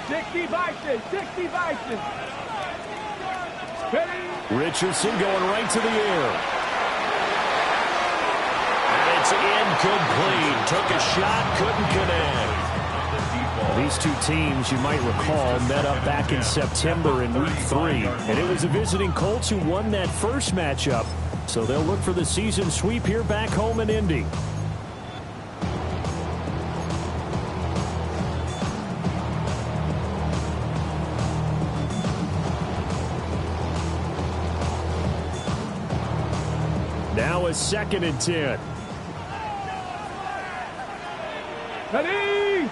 60 Bison, 60 Bison. Richardson going right to the air. And it's incomplete. Took a shot, couldn't connect. These two teams, you might recall, met up back in September in Week 3. And it was the visiting Colts who won that first matchup. So they'll look for the season sweep here back home in Indy. Now a 2nd and 10. Ready?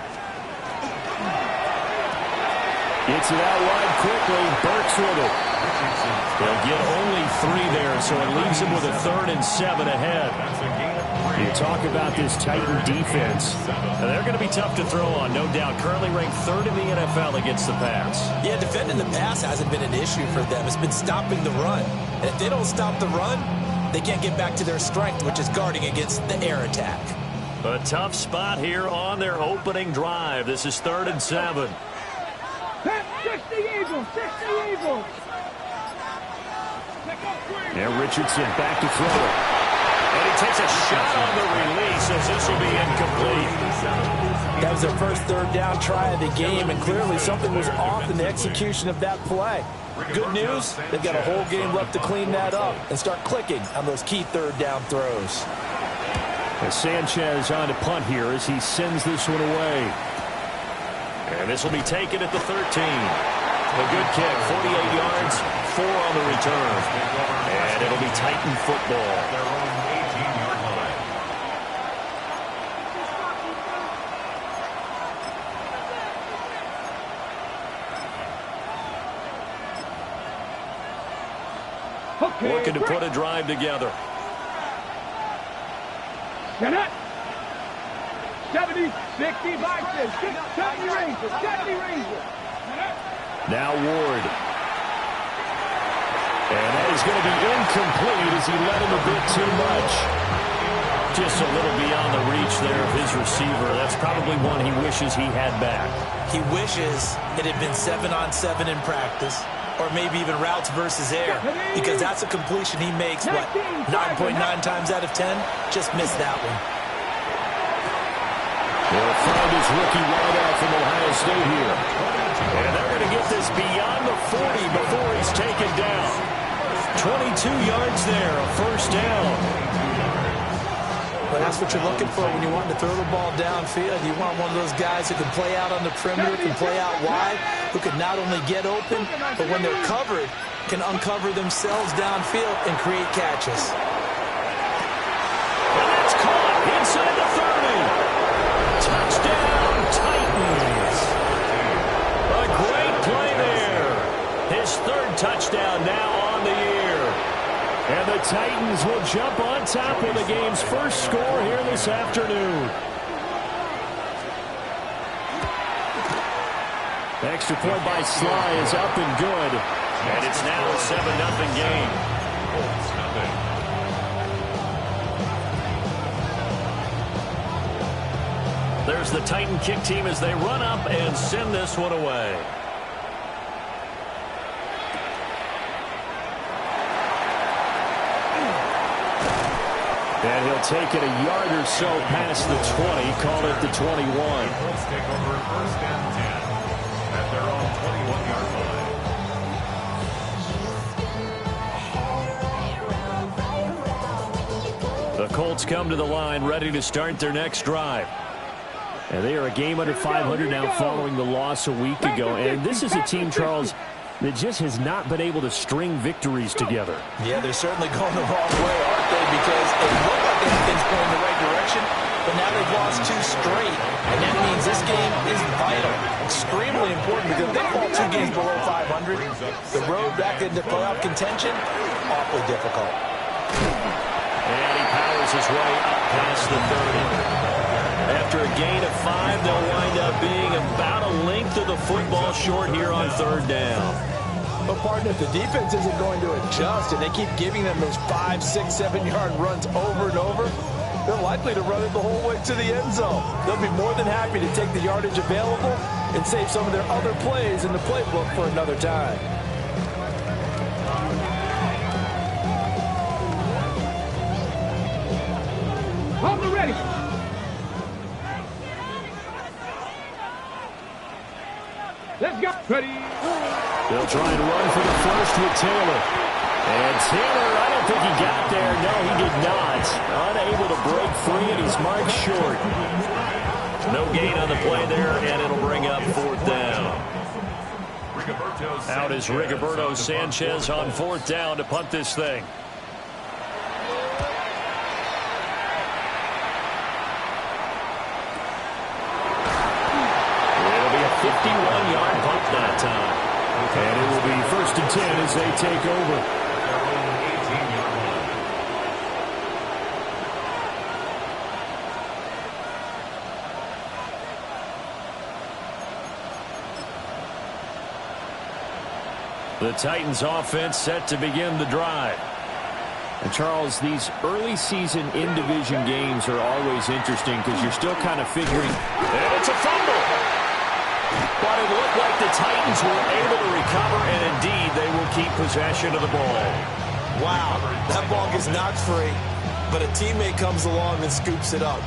Gets it out wide quickly. Burks with it. They'll get only 3 there, so it leaves him with a 3rd and 7 ahead. You talk about this Titan defense. They're going to be tough to throw on, no doubt. Currently ranked 3rd in the NFL against the pass. Yeah, defending the pass hasn't been an issue for them. It's been stopping the run. And if they don't stop the run, they can't get back to their strength, which is guarding against the air attack. A tough spot here on their opening drive. This is 3rd and 7. 60 Eagles, 60 Eagles. Now Richardson back to throw it. And he takes a shot on the release as this will be incomplete. That was their first 3rd down try of the game, and clearly something was off in the execution of that play. Good news, they've got a whole game left to clean that up and start clicking on those key 3rd down throws. As Sanchez on to punt here as he sends this one away. And this will be taken at the 13. A good kick, 48 yards, 4 on the return. And it'll be Titan football. Looking to put a drive together. 70, 60 Bison, 70 Rangers, 70 Rangers. Now Ward. And that is going to be incomplete as he let him a bit too much. Just a little beyond the reach there of his receiver. That's probably one he wishes he had back. He wishes it had been 7-on-7 in practice, or maybe even routes versus air, because that's a completion he makes, what, 9.9 times out of 10? Just missed that one. They'll find his rookie wideout from Ohio State here. And they're going to get this beyond the 40 before he's taken down. 22 yards there, a 1st down. But that's what you're looking for when you want to throw the ball downfield. You want one of those guys who can play out on the perimeter, can play out wide, who can not only get open, but when they're covered, can uncover themselves downfield and create catches. And that's caught inside the 30. Touchdown, Titans. A great play there. His 3rd touchdown now on the year. And the Titans will jump on top of the game's first score here this afternoon. Extra point by Sly is up and good. And it's now a 7-0 game. There's the Titan kick team as they run up and send this one away. And he'll take it a yard or so past the 20, call it the 21. Let's take over 1st and 10 at their own 21-yard line. The Colts come to the line ready to start their next drive. And they are a game under 500 now following the loss a week ago. And this is a team, Charles, that just has not been able to string victories together. Yeah, they're certainly going the wrong way, aren't they? Because it looked like everything's going in the right direction, but now they've lost 2 straight. And that means this game is vital, extremely important, because if they fall 2 games below 500, the road back into playoff contention, awfully difficult. And he powers his way up past the 30. After a gain of 5, they'll wind up being about a length of the football short here on 3rd down. But, partner, if the defense isn't going to adjust and they keep giving them those 5, 6, 7-yard runs over and over, they're likely to run it the whole way to the end zone. They'll be more than happy to take the yardage available and save some of their other plays in the playbook for another time. Hold it ready. Let's go. Ready. They'll try and run for the first with Taylor. And Taylor, I don't think he got there. No, he did not. Unable to break free, and he's marked short. No gain on the play there, and it'll bring up 4th down. Out is Rigoberto Sanchez on 4th down to punt this thing. It'll be a 51-yard punt that time. And it will be 1st and 10 as they take over. The Titans offense set to begin the drive. And Charles, these early season in-division games are always interesting because you're still kind of figuring, and it's a fumble. But it looked like the Titans were able to recover, and indeed they will keep possession of the ball. Wow, that ball gets knocked free, but a teammate comes along and scoops it up.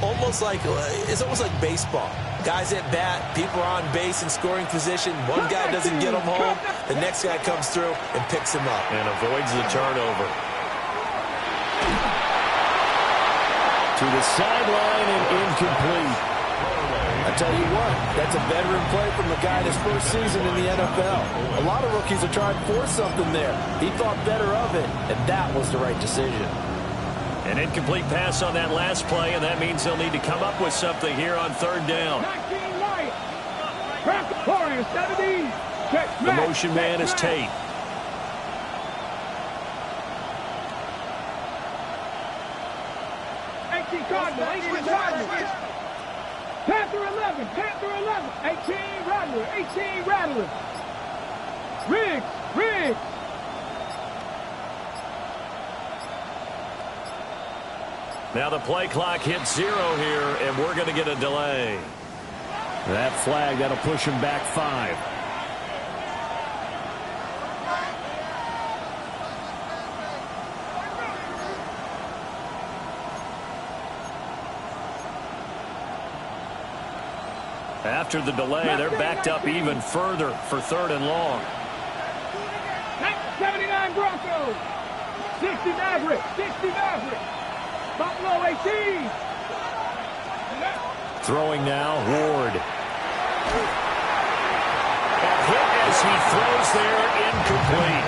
It's almost like baseball. Guys at bat, people are on base in scoring position. One guy doesn't get them home. The next guy comes through and picks him up. And avoids the turnover. To the sideline and incomplete. I tell you what, that's a veteran play from a guy in his first season in the NFL. A lot of rookies are trying to force something there. He thought better of it, and that was the right decision. An incomplete pass on that last play, and that means they'll need to come up with something here on 3rd down. 19 right. Crack Warriors 70. The motion man is Tate. Panther 11, Panther 11, 18 Rattler, 18 Rattler. Riggs. Now the play clock hits 0 here, and we're going to get a delay. That flag, that'll push him back 5. After the delay, they're backed up even further for 3rd and long. 79 Broncos, 60 Mavericks. Buffalo 18. Throwing now, Ward. A hit as he throws there, incomplete.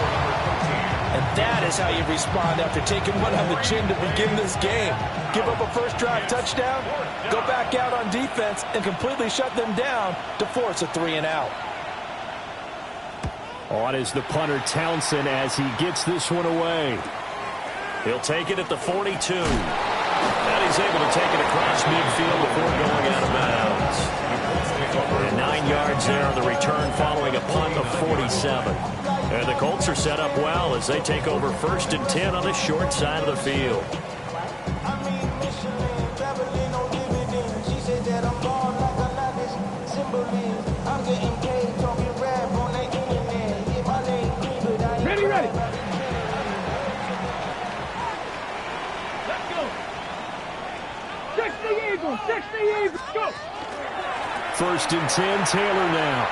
And that is how you respond after taking one on the chin to begin this game. Give up a first drive touchdown, go back out on defense, and completely shut them down to force a 3-and-out. On is the punter Townsend as he gets this one away. He'll take it at the 42. And he's able to take it across midfield before going out of bounds. And 9 yards there on the return following a punt of 47. And the Colts are set up well as they take over 1st and 10 on the short side of the field. Ready. Let's go. 60 Eagles. Go. 1st and 10, Taylor now.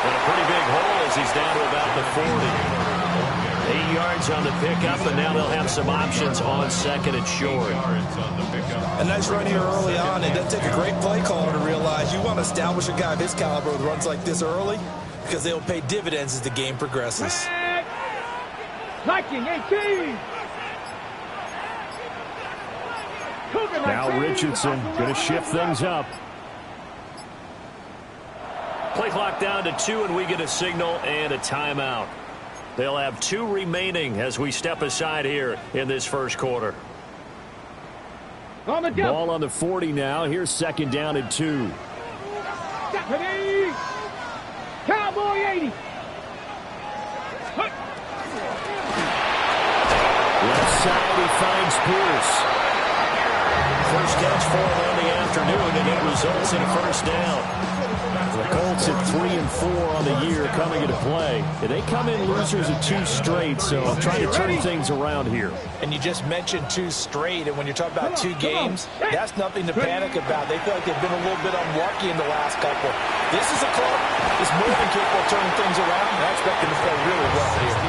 And a pretty big hole as he's down to about the 40. 8 yards on the pickup, and now they'll have some options on 2nd and short. A nice run here early on. It doesn't take a great play caller to realize you want to establish a guy of his caliber with runs like this early because they'll pay dividends as the game progresses. Viking 18. Now Richardson going to shift things up. Play clock down to 2, and we get a signal and a timeout. They'll have 2 remaining as we step aside here in this first quarter. On the jump. Ball on the 40 now. Here's 2nd down and 2. Deputy. Cowboy 80. Left side, he finds Chris Pierce. First catch for him on the afternoon, and it results in a first down. The Colts at 3-4 on the year coming into play. And they come in losers of 2 straight, so trying to turn things around here. And you just mentioned 2 straight, and when you're talking about 2 games, that's nothing to panic about. They feel like they've been a little bit unlucky in the last couple. This is a club that's more than capable of turning things around, and I expect them to play really well here.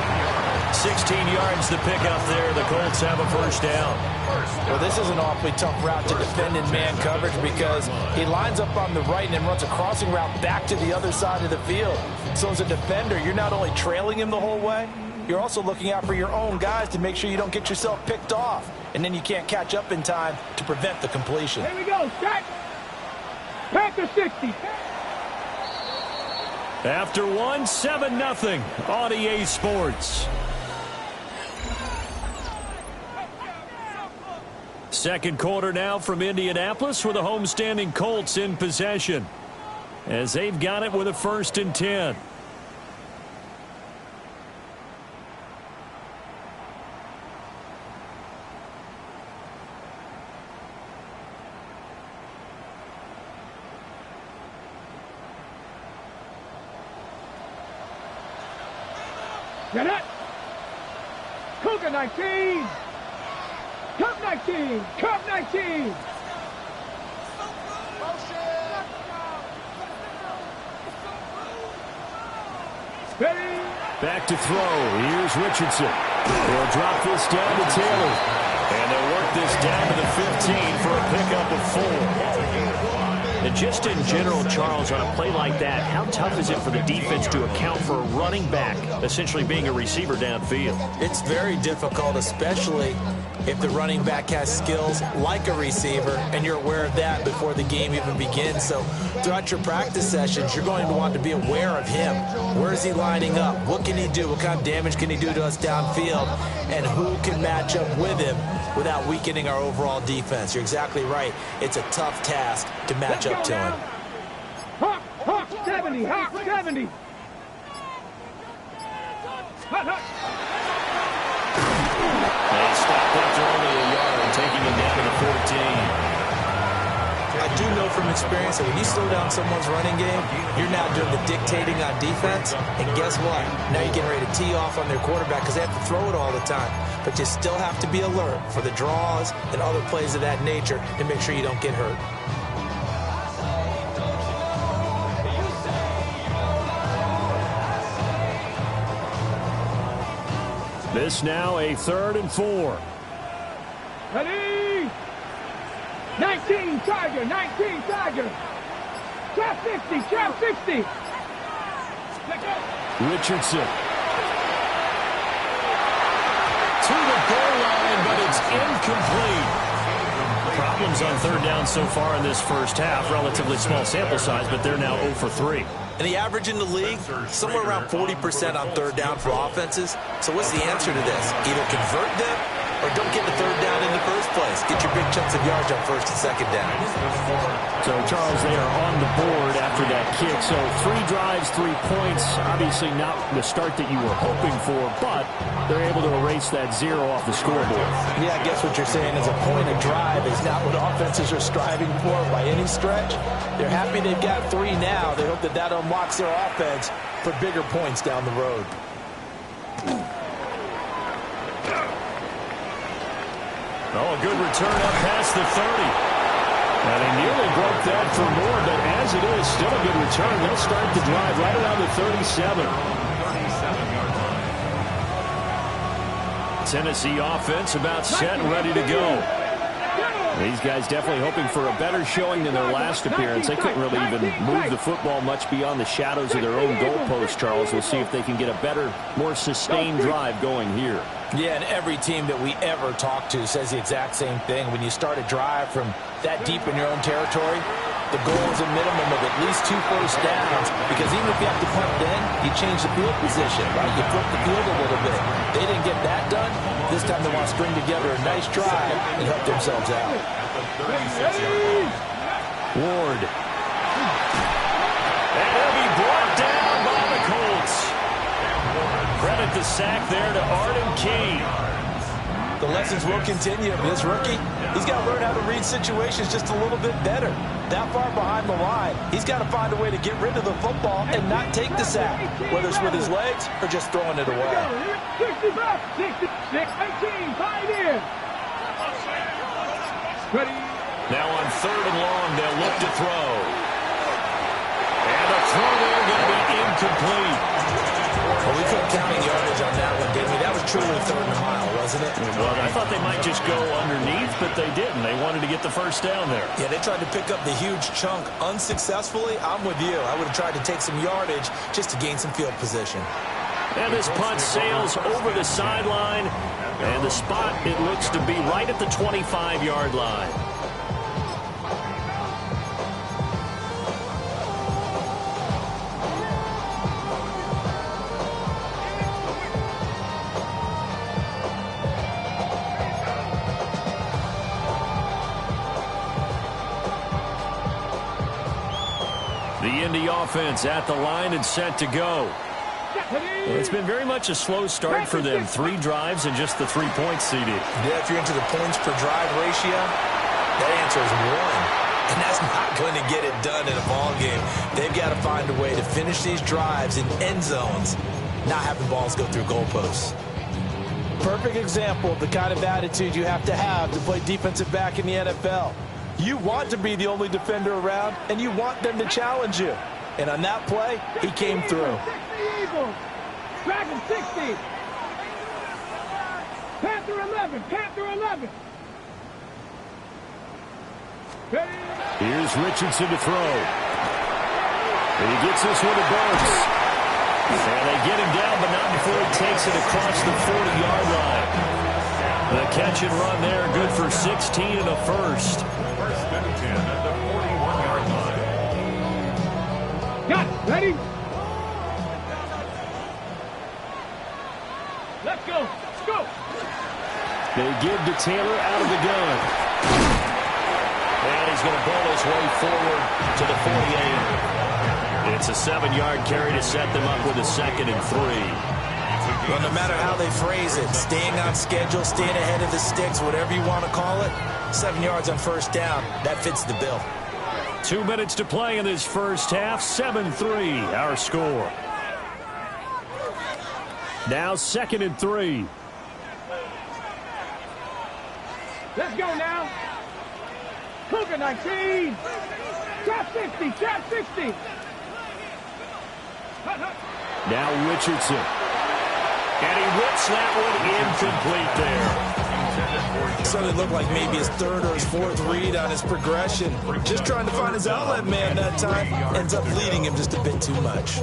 16 yards to pick up there. The Colts have a first down. Well, this is an awfully tough route to defend in man coverage because he lines up on the right and then runs a crossing route back to the other side of the field. So as a defender, you're not only trailing him the whole way, you're also looking out for your own guys to make sure you don't get yourself picked off. And then you can't catch up in time to prevent the completion. Here we go, Scott. Panther 60. After 1, 7-0 on EA Sports. Second quarter now from Indianapolis with the homestanding Colts in possession as they've got it with a 1st and 10. Get it. Cougar 19. Cup 19! Cup 19! Ready? Back to throw. Here's Richardson. They'll drop this down to Taylor. And they'll work this down to the 15 for a pickup of 4. And just in general, Charles, on a play like that, how tough is it for the defense to account for a running back essentially being a receiver downfield? It's very difficult, especially if the running back has skills like a receiver, and you're aware of that before the game even begins. So throughout your practice sessions, you're going to want to be aware of him. Where is he lining up? What can he do? What kind of damage can he do to us downfield? And who can match up with him without weakening our overall defense? You're exactly right. It's a tough task to match up to him. Hawk, Hawk 70, Hawk 70. Hot, hot. They stopped after only a yard, taking him down to the 14. I do know from experience that when you slow down someone's running game, you're now doing the dictating on defense. And guess what? Now you're getting ready to tee off on their quarterback because they have to throw it all the time. But you still have to be alert for the draws and other plays of that nature to make sure you don't get hurt. This now a 3rd and 4. Ready? 19 Tiger, 19 Tiger. Trap 60, trap 60. Richardson. To the goal line, but it's incomplete. Problems on 3rd down so far in this first half. Relatively small sample size, but they're now 0 for 3. And the average in the league, somewhere around 40% on 3rd down for offenses. So what's the answer to this? Either convert them or don't get the 3rd down in the first place. Get your big chunks of yards on 1st and 2nd down. So, Charles, they are on the board after that kick. So 3 drives, 3 points. Obviously not the start that you were hoping for, but they're able to erase that 0 off the scoreboard. Yeah, I guess what you're saying is a point of drive is not what offenses are striving for by any stretch. They're happy they've got 3 now. They hope that that unlocks their offense for bigger points down the road. Oh, a good return up past the 30. And they nearly broke that for more, but as it is, still a good return. They'll start the drive right around the 37. Tennessee offense about set and ready to go. These guys definitely hoping for a better showing than their last appearance. They couldn't really even move the football much beyond the shadows of their own goalpost, Charles. We'll see if they can get a better, more sustained drive going here. Yeah, and every team that we ever talk to says the exact same thing. When you start a drive from that deep in your own territory, the goal is a minimum of at least 2 first downs, because even if you have to punt then, you change the field position, right? You flip the field a little bit. They didn't get that done. This time they want to string together a nice drive and help themselves out. Ward. And he'll be brought down by the Colts. Credit the sack there to Arden Key. The lessons will continue. This rookie, he's got to learn how to read situations just a little bit better. That far behind the line, he's got to find a way to get rid of the football and not take the sack, whether it's with his legs or just throwing it away. 65, 66, 18, pioneer. Ready. Now on 3rd and long, they'll look to throw. And the throw there going to be incomplete. Well, we couldn't count any yardage on that one, did we? That was truly 3rd and a mile, wasn't it? Well, I thought they might just go underneath, but they didn't. They wanted to get the first down there. Yeah, they tried to pick up the huge chunk unsuccessfully. I'm with you. I would have tried to take some yardage just to gain some field position. And this punt sails over the sideline, and the spot, it looks to be right at the 25-yard line. The Indy offense at the line and set to go. It's been very much a slow start for them. 3 drives and just the 3 points CD. Yeah, if you're into the points per drive ratio, that answer is 1. And that's not going to get it done in a ball game. They've got to find a way to finish these drives in end zones, not having balls go through goalposts. Perfect example of the kind of attitude you have to play defensive back in the NFL. You want to be the only defender around, and you want them to challenge you. And on that play, he came through. Dragon 60. Panther 11. Panther 11. Here's Richardson to throw. And he gets this one to Burks. And they get him down, but not before he takes it across the 40-yard line. The catch and run there, good for 16 and a first. 1st and 10 at the 41-yard line. Got it. Ready? Let's go. Let's go. They give to Taylor out of the gun. And he's going to ball his way forward to the 48. It's a 7-yard carry to set them up with a 2nd and 3. Well, no matter how they phrase it, staying on schedule, staying ahead of the sticks, whatever you want to call it, 7 yards on 1st down, that fits the bill. 2 minutes to play in this first half. 7-3, our score. Now 2nd and 3. Let's go now. Cougar 19. Trap 60. Trap 60. Now Richardson. And he whips that one incomplete there. Certainly looked like maybe his 3rd or his 4th read on his progression. Just trying to find his outlet man that time. Ends up leading him just a bit too much.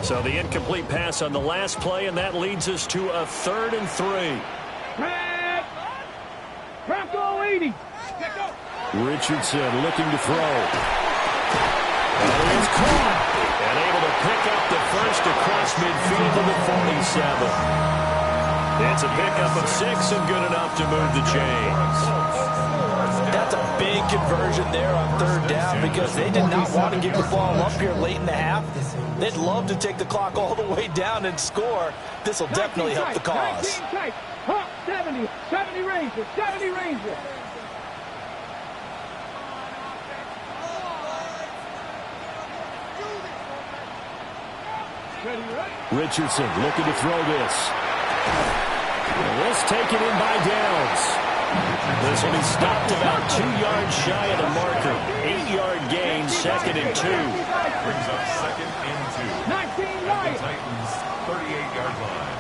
So the incomplete pass on the last play, and that leads us to a 3rd and 3. Bronco 80. Richardson looking to throw. And he's caught. And able to pick up the first across midfield to the 47. It's a pickup of 6 and good enough to move the chains. That's a big conversion there on 3rd down because they did not want to get the ball up here late in the half. They'd love to take the clock all the way down and score. This will definitely help the cause. 70, 70 Ranger, 70 Ranger. Richardson looking to throw this. This taken in by Downs. This will be stopped about 2 yards shy of the marker. 8-yard gain, 2nd and 2. Brings up 2nd and 2. 19 At the Titans' 38-yard line.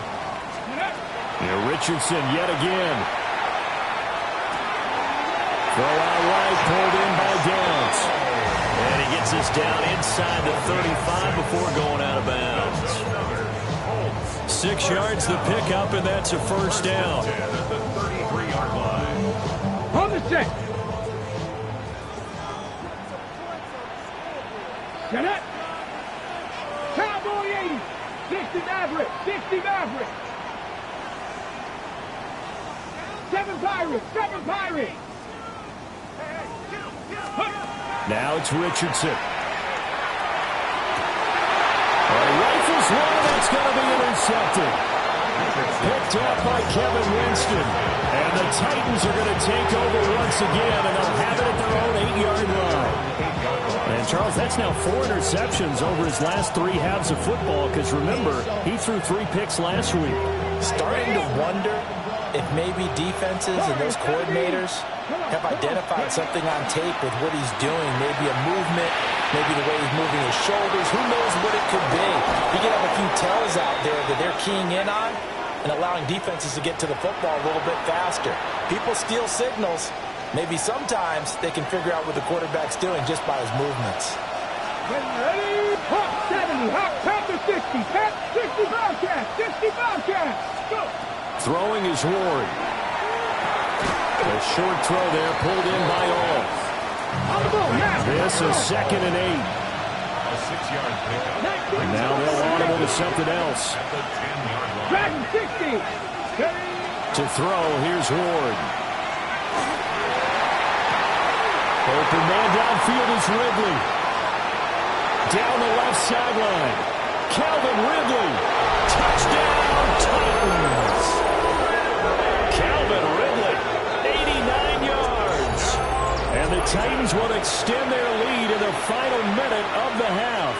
Here Richardson yet again. Throw out right, pulled in by Downs. And he gets us down inside the 35 before going out of bounds. 6 yards the pickup, and that's a 1st down. At the 33-yard line. On the check. Get it. Cowboy 80. 60 Maverick. 60 Maverick. 7 Pirates. 7 Pirates. Now it's Richardson. Rifles one, that's going to be intercepted. Picked up by Kevin Winston. And the Titans are going to take over once again, and they'll have it at their own 8-yard line. And, Charles, that's now 4 interceptions over his last 3 halves of football, because, remember, he threw 3 picks last week. Starting to wonder if maybe defenses and those coordinators have identified something on tape with what he's doing. Maybe a movement, maybe the way he's moving his shoulders. Who knows what it could be? You can have a few tells out there that they're keying in on and allowing defenses to get to the football a little bit faster. People steal signals. Maybe sometimes they can figure out what the quarterback's doing just by his movements. Ready? Hawk 70, Hawk Panther 60, Pat 60 Bobcats, 60 Bobcats. Go. Throwing is Ward. A short throw there, pulled in by all. On the ball, now. This is 2nd and 8. A 6-yard pickup. And now they'll audible to something else. At the 10-yard line. Dragon 60. To throw, here's Ward. Open man downfield is Ridley. Down the left sideline. Calvin Ridley. Touchdown, Titans. Calvin Ridley, 89 yards. And the Titans will extend their lead in the final minute of the half.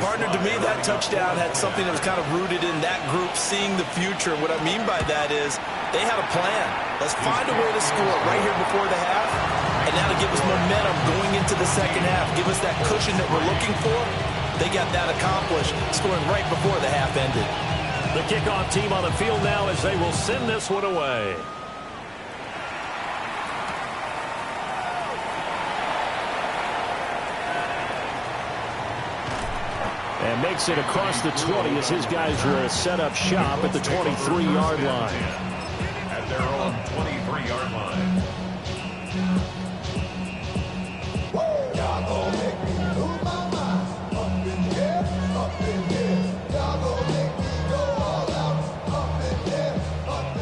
Partner, to me, that touchdown had something that was kind of rooted in that group seeing the future. What I mean by that is they had a plan. Let's find a way to score right here before the half, and now to give us momentum going into the second half, give us that cushion that we're looking for. They got that accomplished, scoring right before the half ended. The kickoff team on the field now as they will send this one away. And makes it across the 20 as his guys will set up shop at the 23-yard line. At their own 23-yard line.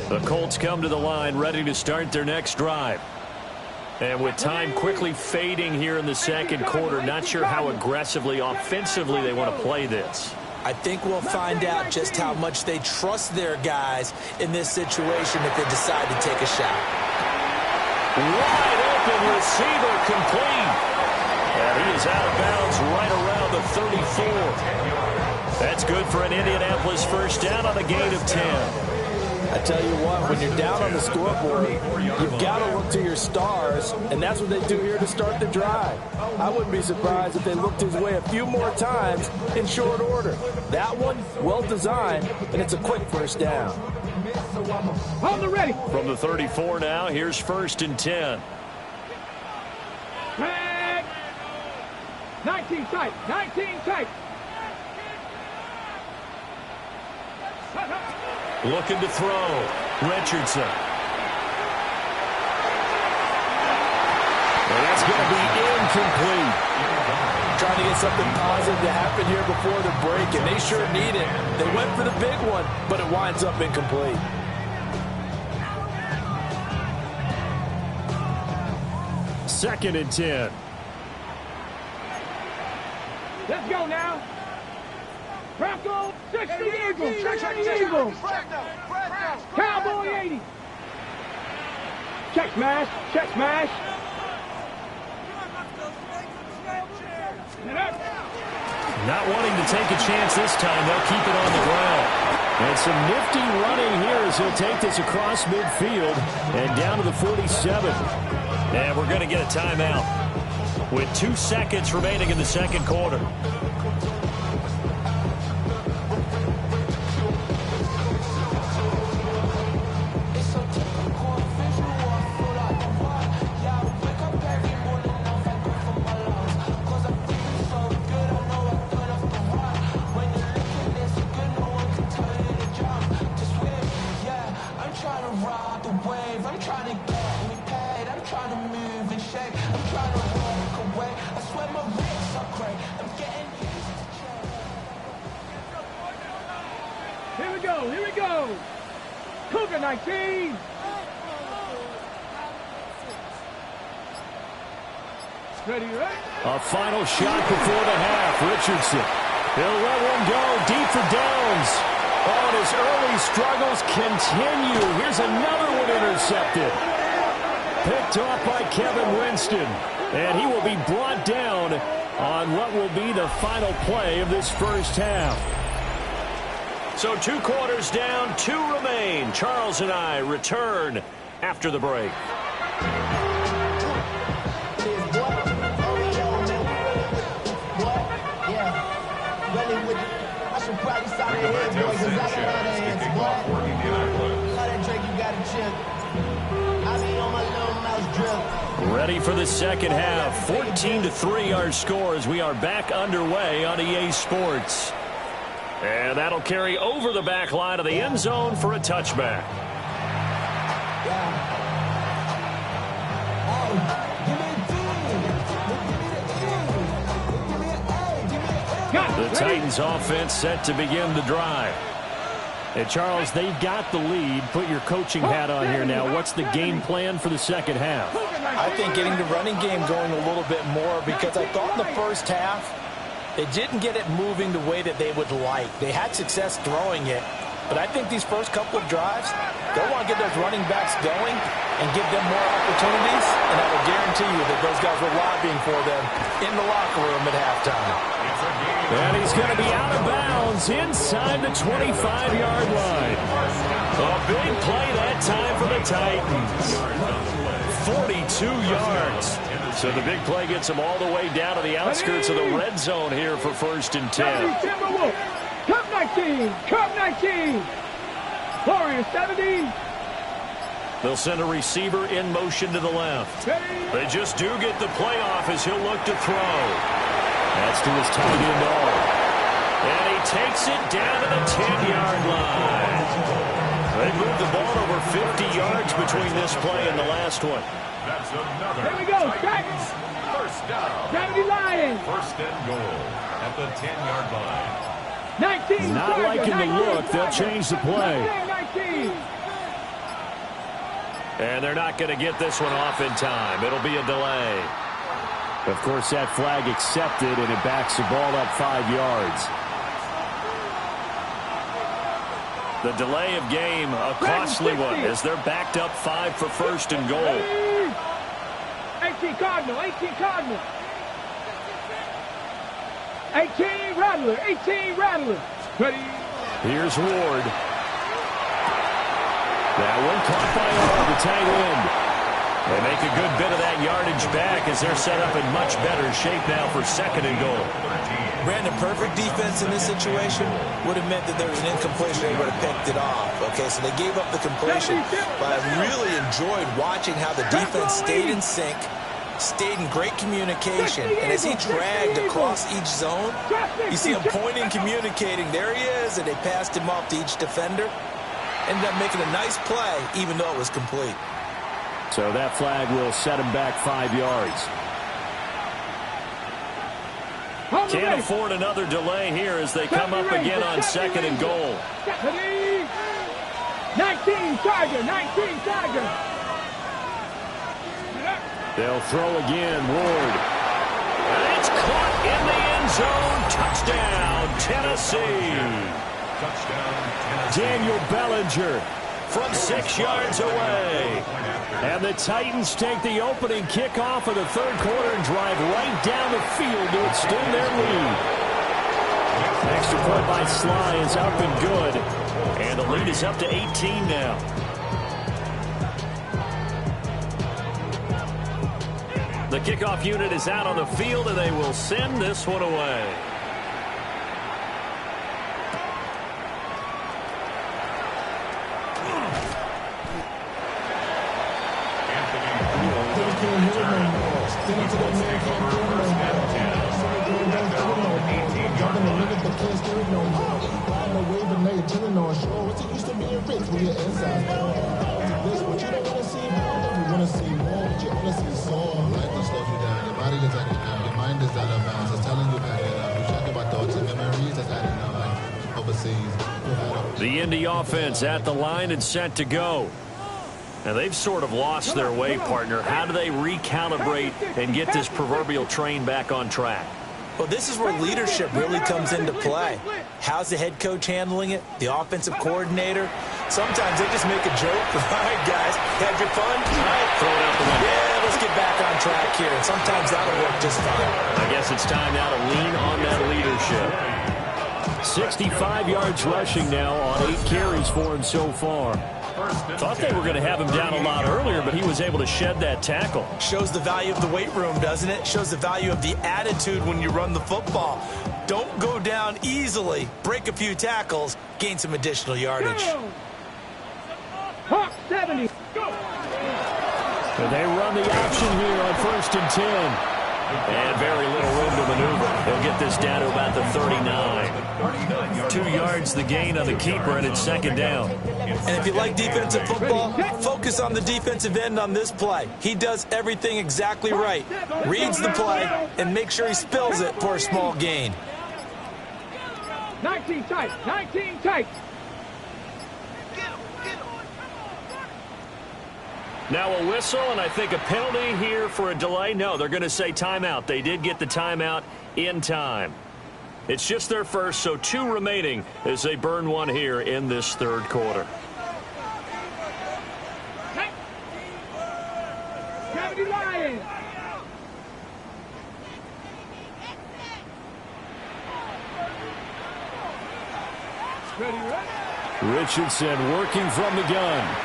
The Colts come to the line ready to start their next drive. And with time quickly fading here in the second quarter, not sure how aggressively, offensively they want to play this. I think we'll find out just how much they trust their guys in this situation if they decide to take a shot. Wide open receiver complete. And he is out of bounds right around the 34. That's good for an Indianapolis first down on a gain of 10. I tell you what, when you're down on the scoreboard, you've got to look to your stars, and that's what they do here to start the drive. I wouldn't be surprised if they looked his way a few more times in short order. That one, well designed, and it's a quick first down. On the ready. From the 34 now, here's 1st and 10. Flag. 19 tight, 19 tight. Looking to throw. Richardson. Well, that's going to be incomplete. Trying to get something positive to happen here before the break, and they sure need it. They went for the big one, but it winds up incomplete. Second and 10. Let's go now. Bronco 60 Eagles. 60 Eagles. Cowboy 80. Check smash. Check smash. Not wanting to take a chance this time. They'll keep it on the ground. And some nifty running here as he'll take this across midfield and down to the 47. And we're going to get a timeout with 2 seconds remaining in the second quarter. Here we go. Cougar 19. Ready, right? A final shot before the half. Richardson. He'll let one go deep for Downs. Oh, and his early struggles continue. Here's another one intercepted. Picked off by Kevin Winston. And he will be brought down on what will be the final play of this first half. So 2 quarters down, 2 remain. Charles and I return after the break. Ready for the second half. 14-3 our score as we are back underway on EA Sports. And that'll carry over the back line of the end zone for a touchback. The Titans offense set to begin the drive. And Charles, they've got the lead. Put your coaching hat on here now. What's the game plan for the second half? I think getting the running game going a little bit more, because I thought in the first half they didn't get it moving the way that they would like. They had success throwing it, but I think these first couple of drives, they'll want to get those running backs going and give them more opportunities, and I will guarantee you that those guys were lobbying for them in the locker room at halftime. And he's going to be out of bounds inside the 25-yard line. A big play that time for the Titans. 42 yards. So the big play gets them all the way down to the outskirts of the red zone here for 1st and 10. Cup 19. Cup 19. Warriors 70. They'll send a receiver in motion to the left. They just do get the play off as he'll look to throw. That's to his tight end all. And he takes it down to the 10-yard line. They moved the ball over 50 yards between this play and the last one. That's another. There we go. First down. 70 Lions. 1st and goal at the 10-yard line. 19. Not liking the look. They'll change the play. 19. And they're not going to get this one off in time. It'll be a delay. Of course, that flag accepted, and it backs the ball up 5 yards. The delay of game, a costly one, as they're backed up 5 for 1st and goal. 18 Cardinal, 18 Cardinal. 18 Rattler, 18 Rattler. Ready. Here's Ward. That one caught by Hall, the tight end. They make a good bit of that yardage back as they're set up in much better shape now for 2nd and goal. Brandon, perfect defense in this situation would have meant that there was an incompletion. They would have picked it off. Okay, so they gave up the completion, but I really enjoyed watching how the defense stayed in sync, stayed in great communication, and as he dragged across each zone, you see him pointing, communicating. There he is, and they passed him off to each defender. Ended up making a nice play, even though it was complete. So that flag will set him back 5 yards. Can't afford another delay here as they come up again on 2nd and goal. 19 Tiger, 19 Tiger. They'll throw again, Ward. And it's caught in the end zone. Touchdown, Tennessee. Touchdown, Tennessee. Daniel Bellinger from 6 yards away. And the Titans take the opening kickoff of the 3rd quarter and drive right down the field to extend their lead. Extra point by Sly is up and good. And the lead is up to 18 now. The kickoff unit is out on the field, and they will send this one away. The Indy offense at the line and set to go. Now, they've sort of lost their way, partner. How do they recalibrate and get this proverbial train back on track? Well, this is where leadership really comes into play. How's the head coach handling it? The offensive coordinator? Sometimes they just make a joke. All right, guys, had your fun? All right, Throw it out the window. yeah, let's get back on track here. And sometimes that'll work just fine. I guess it's time now to lean on that leadership. 65 yards rushing now on 8 carries for him so far. Thought they were going to have him down a lot earlier, but he was able to shed that tackle. Shows the value of the weight room, doesn't it? Shows the value of the attitude when you run the football. Don't go down easily. Break a few tackles. Gain some additional yardage. Hawk 70. Go. And they run the option here on 1st and 10. And very little room to maneuver. They'll get this down to about the 39. 2 yards the gain on the keeper, and it's 2nd down. And if you like defensive football, focus on the defensive end on this play. He does everything exactly right. Reads the play and make sure he spills it for a small gain. 19 tight. 19 tight. Now a whistle, and I think a penalty here for a delay. No, they're going to say timeout. They did get the timeout in time. It's just their first, so 2 remaining as they burn one here in this 3rd quarter. 70 Lions. Ready. Richardson working from the gun.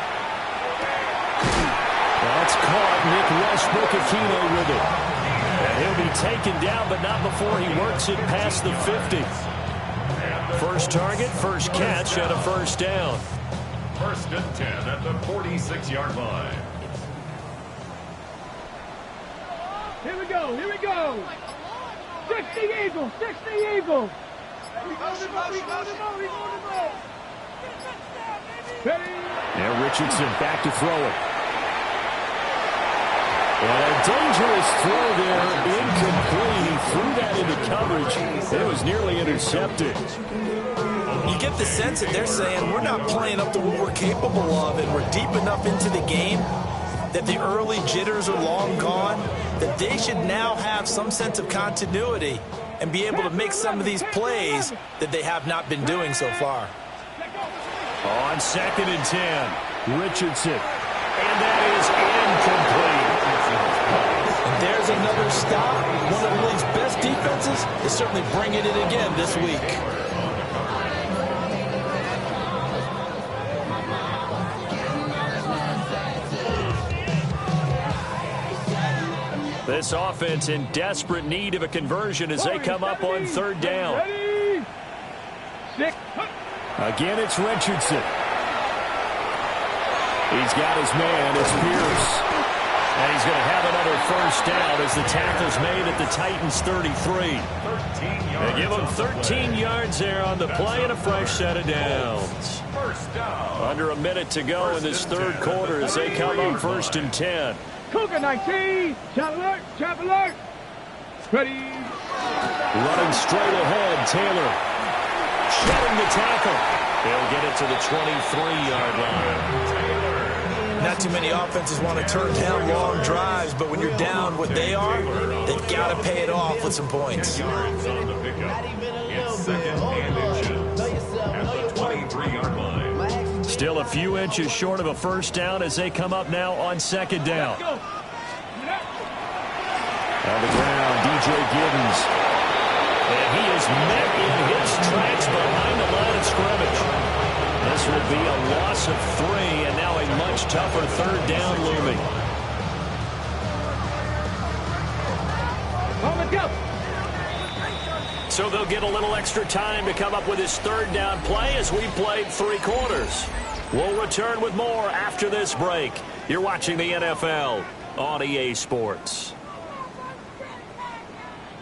That's caught. Nick Westbrook-Aquino with it. And he'll be taken down, but not before he works it past the 50. First target, first catch, and a 1st down. 1st and 10 at the 46-yard line. Here we go. Here we go. 60 Eagles. 60 Eagles. Ready. Now Richardson back to throw it. And a dangerous throw there, incomplete. He threw that into coverage. It was nearly intercepted. You get the sense that they're saying we're not playing up to what we're capable of, and we're deep enough into the game that the early jitters are long gone, that they should now have some sense of continuity and be able to make some of these plays that they have not been doing so far. On 2nd and 10, Richardson. And that is incomplete. And there's another stop. One of the league's best defenses is certainly bringing it again this week. This offense in desperate need of a conversion as they come up on 3rd down. Ready. 6. Again, it's Richardson. He's got his man. It's Pierce. And he's going to have another 1st down as the tackle's made at the Titans' 33. They give him 13 yards there on the play and a fresh set of downs. Under a minute to go in this 3rd quarter as they come up 1st and 10. Cougar 19. Chop alert. Chop alert. Ready. Running straight ahead, Taylor. Shedding the tackle. They'll get it to the 23-yard line. Not too many offenses want to turn down long drives, but when you're down what they are, they've got to pay it off with some points. Yards on the pickup. It's 2nd and inches at the 23-yard line. Still a few inches short of a 1st down as they come up now on 2nd down. On the ground, DJ Giddens. And he is met in his tracks behind the line of scrimmage. This will be a loss of 3, and now a much tougher 3rd down looming. On the go. So they'll get a little extra time to come up with his 3rd down play as we played 3 quarters. We'll return with more after this break. You're watching the NFL on EA Sports.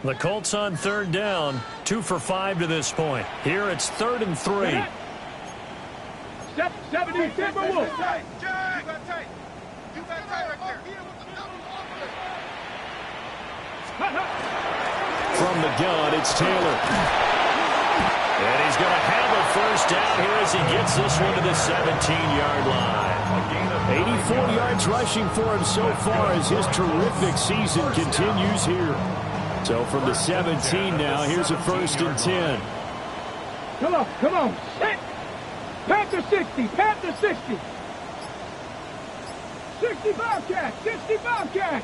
The Colts on 3rd down, 2 for 5 to this point. Here it's 3rd and 3. 70 Timberwolves. From the gun, it's Taylor. And he's going to have a first down here as he gets this one to the 17-yard line. 84 yards rushing for him so far as his terrific season continues here. So from the 17 now, here's a 1st and 10. Come on, come on. Set. Panther 60, Panther 60. 60 Bobcat, 60 Bobcat.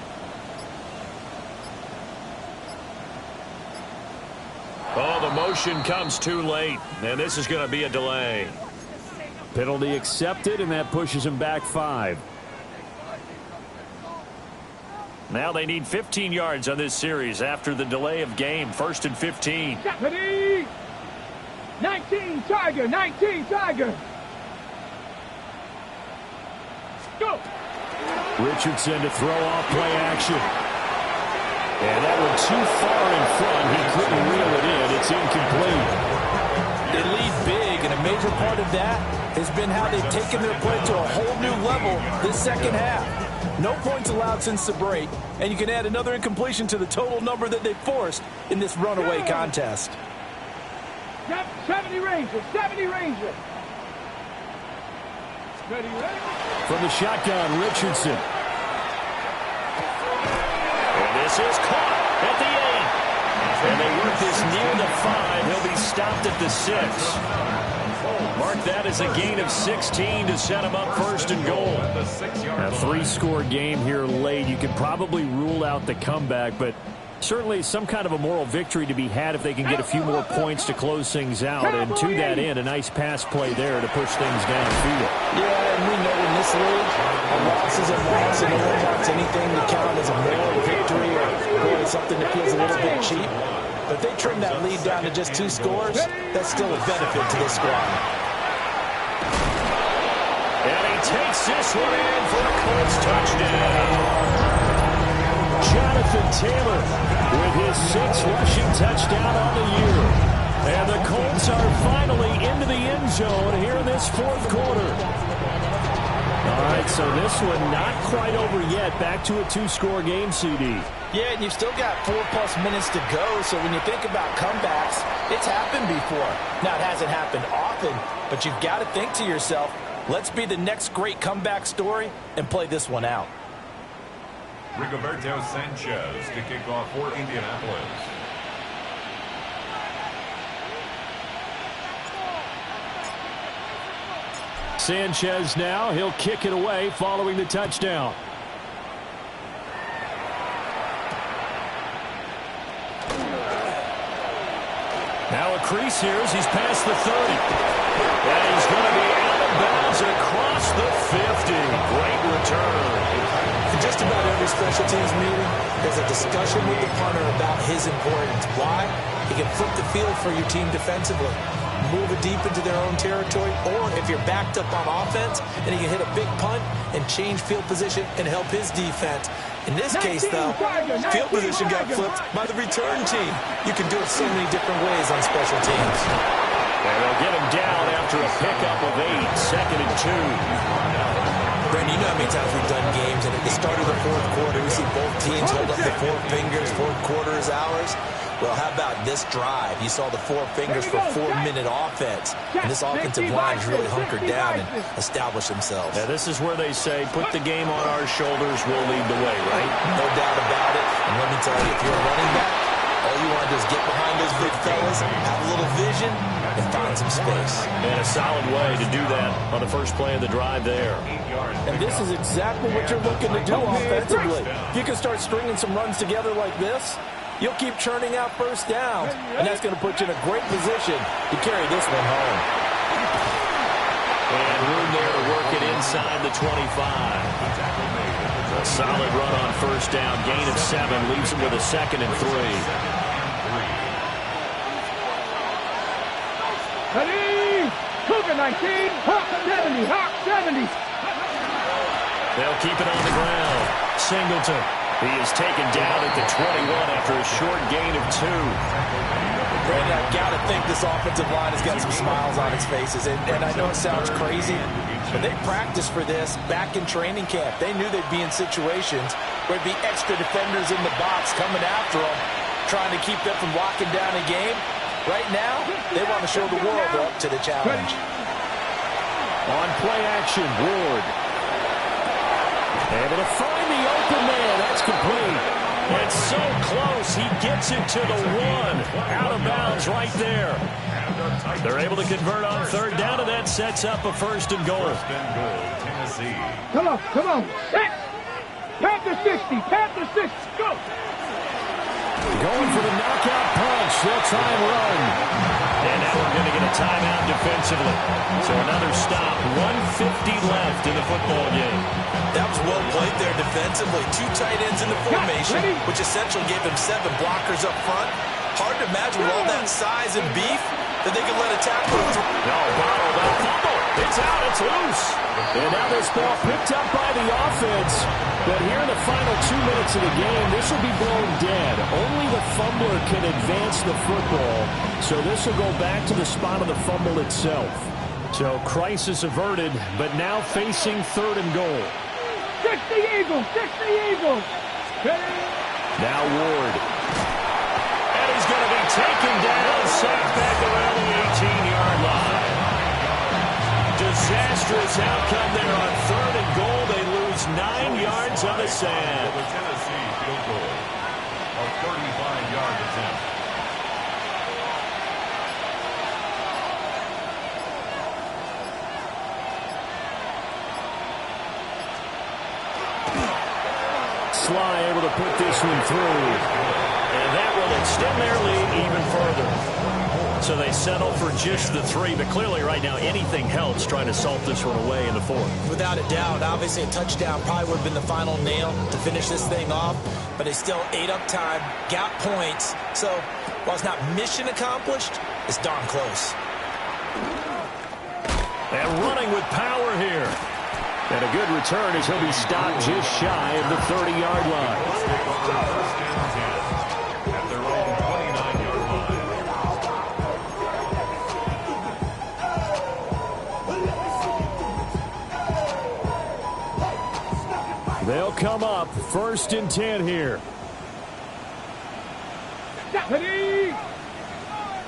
Oh, the motion comes too late, and this is going to be a delay. Penalty accepted, and that pushes him back 5. Now they need 15 yards on this series after the delay of game. 1st and 15. Ready? 19 Tiger, 19 Tiger. Go. Richardson to throw off play action. And that one too far in front. He couldn't reel it in. It's incomplete. They lead big, and a major part of that has been how they've taken their play to a whole new level this second half. No points allowed since the break, and you can add another incompletion to the total number that they forced in this runaway contest. 70 Rangers, 70 Rangers. Ready, ready? From the shotgun, Richardson. And this is caught at the 8. And they work this near the 5. He'll be stopped at the 6. Mark that as a gain of 16 to set him up 1st and goal. A 3-score game here late. You could probably rule out the comeback, but certainly some kind of a moral victory to be had if they can get a few more points to close things out. And to that end, a nice pass play there to push things downfield. Yeah, and we know in this league, a loss is a loss, and no one wants anything to count as a moral victory or really something that feels a little bit cheap. But if they trim that lead down to just 2 scores, that's still a benefit to this squad. And he takes this one in for a Colts touchdown. Jonathan Taylor with his 6th rushing touchdown on the year. And the Colts are finally into the end zone here in this 4th quarter. All right, so this one not quite over yet. Back to a 2-score game, CD. Yeah, and you've still got 4+ minutes to go, so when you think about comebacks, it's happened before. Now, it hasn't happened often, but you've got to think to yourself, let's be the next great comeback story and play this one out. Rigoberto Sanchez to kick off for Indianapolis. Sanchez now. He'll kick it away following the touchdown. Now a crease here as he's past the 30. And he's going to be out of bounds across the 50. Great return. In just about every special teams meeting, there's a discussion with the punter about his importance. Why? He can flip the field for your team defensively, move it deep into their own territory, or if you're backed up on offense, then he can hit a big punt and change field position and help his defense. In this case, though, field position got flipped by the return team. You can do it so many different ways on special teams. And they'll get him down after a pickup of 8, 2nd and 2. Brandon, you know how many times we've done games, and at the start of the 4th quarter, we see both teams hold up the 4 fingers, 4th quarter is ours. Well, how about this drive? You saw the 4 fingers for 4-minute offense. And this offensive line has really hunkered down and established themselves. Yeah, this is where they say, put the game on our shoulders, we'll lead the way, right? No doubt about it. And let me tell you, if you're a running back, all you want to do is get behind those big fellas, have a little vision, and find some space. And a solid way to do that on the first play of the drive there. And this is exactly what you're looking to do offensively. If you can start stringing some runs together like this, you'll keep churning out first downs, and that's going to put you in a great position to carry this one home. And room there to work it inside the 25. A solid run on first down. Gain of 7 leaves him with a 2nd and 3. Ready? Cougar 19, Hawk 70, Hawk 70. They'll keep it on the ground. Singleton. He is taken down at the 21 after a short gain of 2. Brandon, I've got to think this offensive line has got some smiles on its faces. And I know it sounds crazy, but they practiced for this back in training camp. They knew they'd be in situations where there'd be extra defenders in the box coming after them, trying to keep them from locking down a game. Right now, they want to show the world they're up to the challenge. On play action, Ward. Able to find the open man. That's complete. It's so close. He gets it to the one. Out of bounds right there. They're able to convert on third down, and that sets up a first and goal. First and goal, Tennessee. Come on, come on. Set. Panther 60, Panther 60, go. Going for the knockout punch. They'll try and run. And now we're going to get a timeout defensively. So another stop. 1:50 left in the football game. That was well played there defensively. 2 tight ends in the formation, which essentially gave them 7 blockers up front. Hard to imagine with all that size and beef that they could let a tackle through. No, bottled up. Fumble. It's out. It's loose. And now this ball picked up by the offense. But here in the final 2 minutes of the game, this will be blown dead. Only the fumbler can advance the football. So this will go back to the spot of the fumble itself. So crisis averted, but now facing third and goal. 60 Eagles, 60 Eagles. Now Ward. And he's going to be taken down, sacked back around the 18-yard line. Disastrous outcome there on third and goal. They lose 9 yards on the sand. The Tennessee field goal. A 35-yard attempt. Sly able to put this one through. And that will extend their lead even further. So they settle for just the 3, but clearly right now anything helps trying to salt this one away in the 4th. Without a doubt, obviously a touchdown probably would have been the final nail to finish this thing off, but they still ate up time, got points. So while it's not mission accomplished, it's darn close. And running with power here. And a good return as he'll be stopped just shy of the 30-yard line. First and 10 at their own 29-yard line. They'll come up first and 10 here.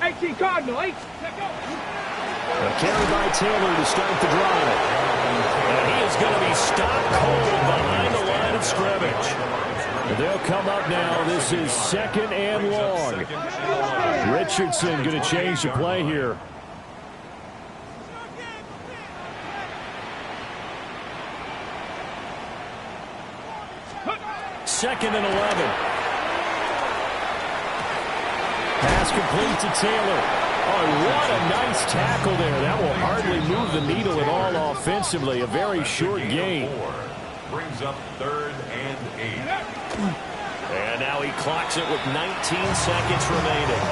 18 Cardinal, 8. A carry by Taylor to start the drive. And he is going to be stopped cold behind the line of scrimmage. They'll come up now. This is second and long. Richardson going to change the play here. Second and 11. Pass complete to Taylor. Oh, what a nice tackle there. That will hardly move the needle at all offensively. A very short gain. Brings up 3rd and 8. And now he clocks it with 19 seconds remaining.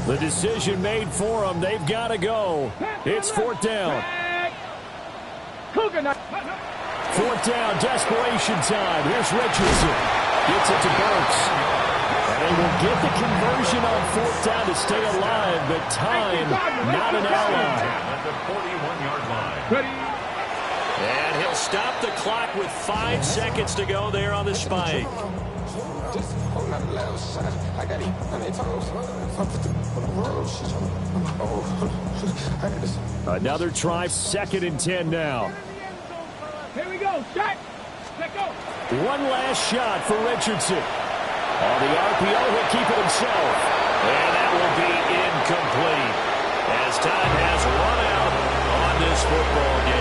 The decision made for them. They've got to go. It's 4th down. 4th down, desperation time. Here's Richardson. Gets it to Burks. And they will get the conversion on 4th down to stay alive, but time not an ally. At the 41-yard line. And he'll stop the clock with 5 seconds to go there on the spike. Another try, 2nd and 10 now. Here we go, shot. Let go. One last shot for Richardson. On the RPO, he'll keep it himself. And that will be incomplete as time has run out on this football game.